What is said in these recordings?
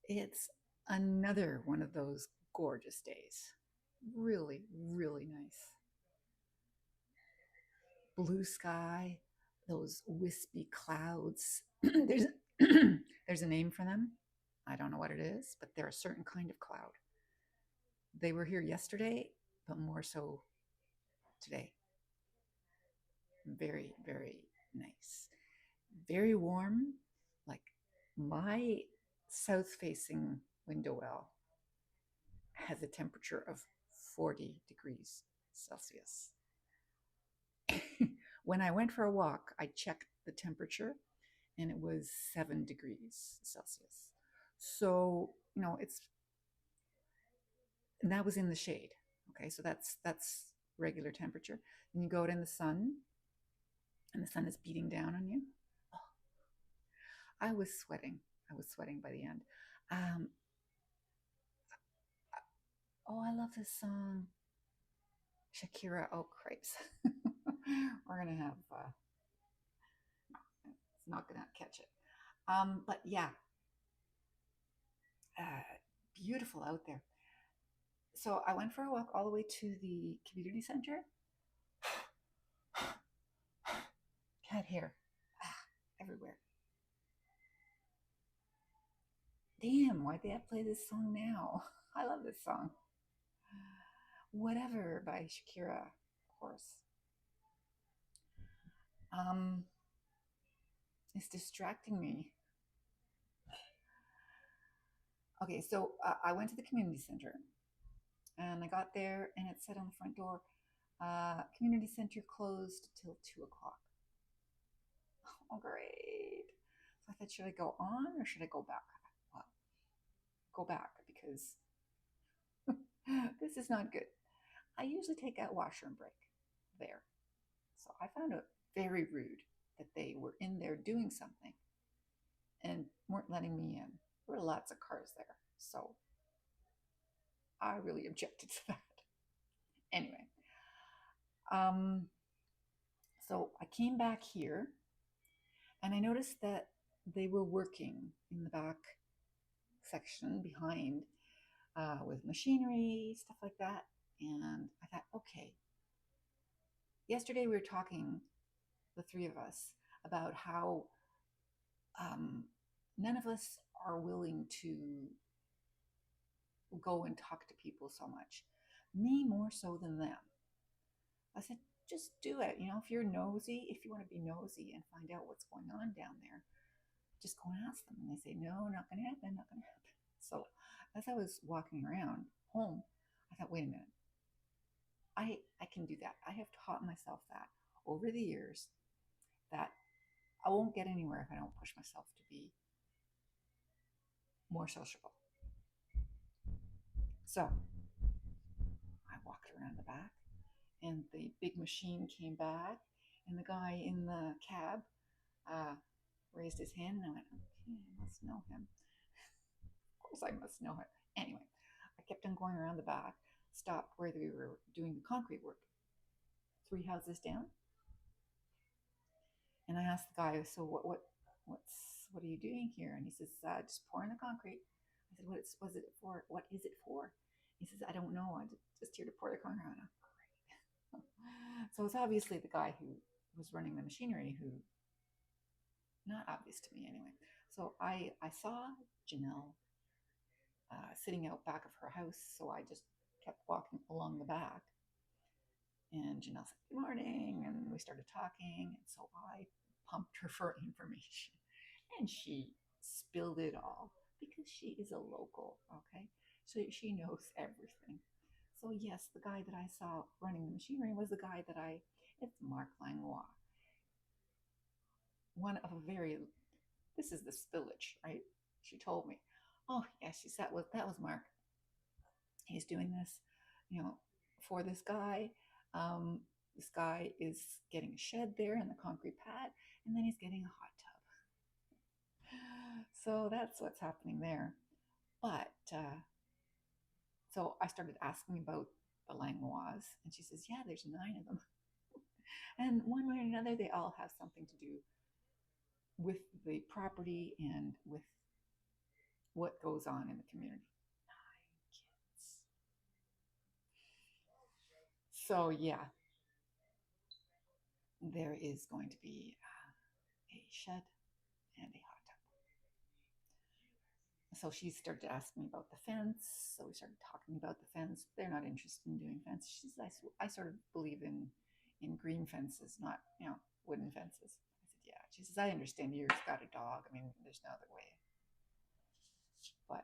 It's another one of those gorgeous days. Really, really nice. Blue sky, those wispy clouds. There's a name for them. I don't know what it is, but they're a certain kind of cloud. They were here yesterday, but more so today. Very, very nice. Very warm. Like my south facing window well has a temperature of 40 degrees Celsius. When I went for a walk, I checked the temperature and it was 7 degrees Celsius. So, it's, and that was in the shade. Okay, so that's regular temperature. And you go out in the sun and the sun is beating down on you. Oh, I was sweating. I was sweating by the end. Um, oh, I love this song. Shakira, oh cripes. We're gonna have it's not gonna catch it. But yeah, beautiful out there. So I went for a walk all the way to the community center. Cat hair everywhere. Damn, why'd they have to play this song now? I love this song. Whatever by Shakira, of course. Um, it's distracting me. Okay, so I went to the community center and I got there and it said on the front door, community center closed till 2 o'clock. Oh, great. So I thought, should I go on or should I go back? Well, go back because this is not good. I usually take a washroom break there. So I found it very rude that they were in there doing something and weren't letting me in. There were lots of cars there. So I really objected to that. Anyway, um, so I came back here and I noticed that they were working in the back section behind with machinery, stuff like that. And I thought, okay, yesterday we were talking, the three of us, about how um, none of us are willing to go and talk to people so much. Me more so than them. I said, just do it. If you're nosy, if you want to be nosy and find out what's going on down there, just go and ask them. And they say, no, not going to happen, not going to happen. So as I was walking around home, I thought, wait a minute, I can do that. I have taught myself that over the years that I won't get anywhere if I don't push myself to be more sociable. So I walked around the back and the big machine came back and the guy in the cab uh, raised his hand and I went, okay, I must know him. Of course I must know him. Anyway, I kept on going around the back, stopped where we were doing the concrete work, 3 houses down. And I asked the guy, so what are you doing here? And he says, just pouring the concrete. I said, was it for? What is it for? He says, I don't know. I'm just here to pour the concrete. Great. So it's obviously the guy who was running the machinery who, not obvious to me anyway. So I saw Janelle sitting out back of her house. So I just kept walking along the back. And Janelle said, good morning. And we started talking. And so I pumped her for information. And she spilled it all because she is a local, okay? So she knows everything. So yes, the guy that I saw running the machinery was the guy that it's Mark Langlois. One of a very, this is the spillage, right? She told me, oh yeah, she said, well, that was Mark. He's doing this, for this guy. This guy is getting a shed there in the concrete pad, and then he's getting a hot tub. So that's what's happening there. But so I started asking about the Langlois, and she says, yeah, there's 9 of them. And one way or another, they all have something to do with the property and with what goes on in the community. 9 kids. So yeah, there is going to be a shed and a hot tub. So she started to ask me about the fence. So we started talking about the fence. They're not interested in doing fence. She says, I sort of believe in green fences, not, wooden fences. I said, yeah. She says, I understand you've got a dog. I mean, there's no other way. But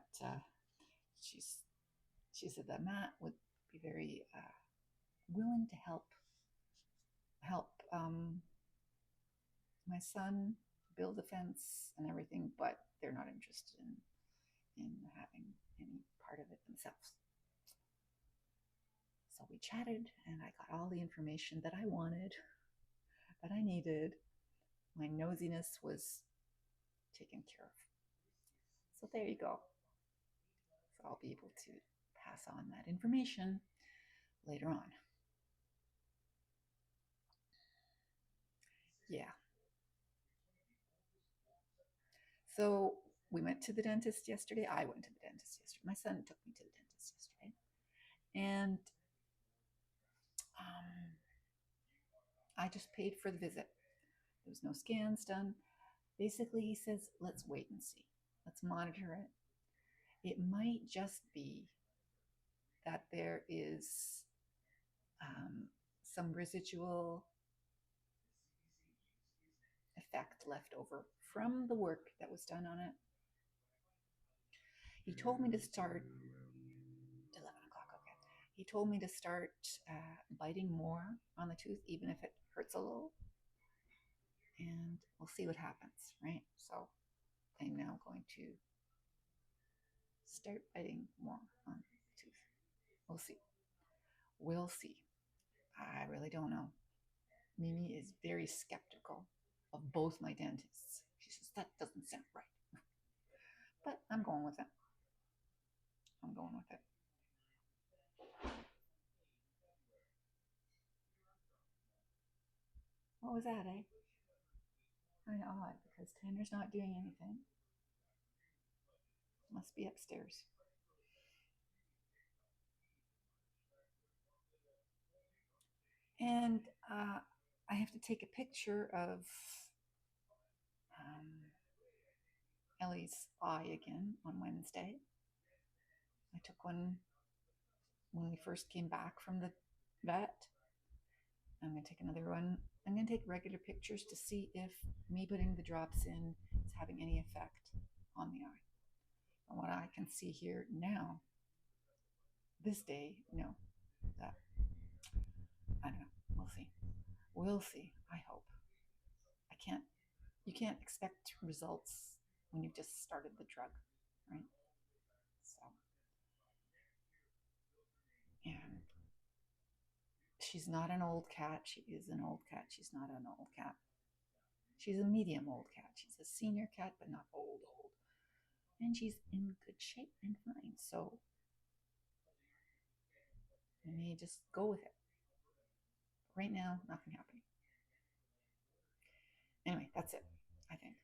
she said that Matt would be very willing to help my son build a fence and everything, but they're not interested in having any part of it themselves. So we chatted, and I got all the information that I wanted, that I needed. My nosiness was taken care of. So there you go. So I'll be able to pass on that information later on. Yeah. So we went to the dentist yesterday. I went to the dentist yesterday. My son took me to the dentist yesterday. And I just paid for the visit. There was no scans done. Basically, he says, let's wait and see. Let's monitor it. It might just be that there is some residual effect left over from the work that was done on it. He told me to start 11 o'clock. Okay. He told me to start biting more on the tooth, even if it hurts a little. And we'll see what happens, right? So I'm now going to start biting more on the tooth. We'll see. We'll see. I really don't know. Mimi is very skeptical of both my dentists. She says, that doesn't sound right. But I'm going with it. I'm going with it. What was that, eh? Kind of odd because Tanner's not doing anything. Must be upstairs. And I have to take a picture of Ellie's eye again on Wednesday. I took one when we first came back from the vet. I'm going to take another one. I'm going to take regular pictures to see if me putting the drops in is having any effect on the eye. From what I can see here now, this day, no. That, I don't know. We'll see. We'll see. I hope. You can't expect results when you've just started the drug, right? So, and she's not an old cat. She is an old cat. She's not an old cat. She's a medium old cat. She's a senior cat, but not old. And she's in good shape and fine. So we may just go with it. Right now, nothing happening. Anyway, that's it, I think.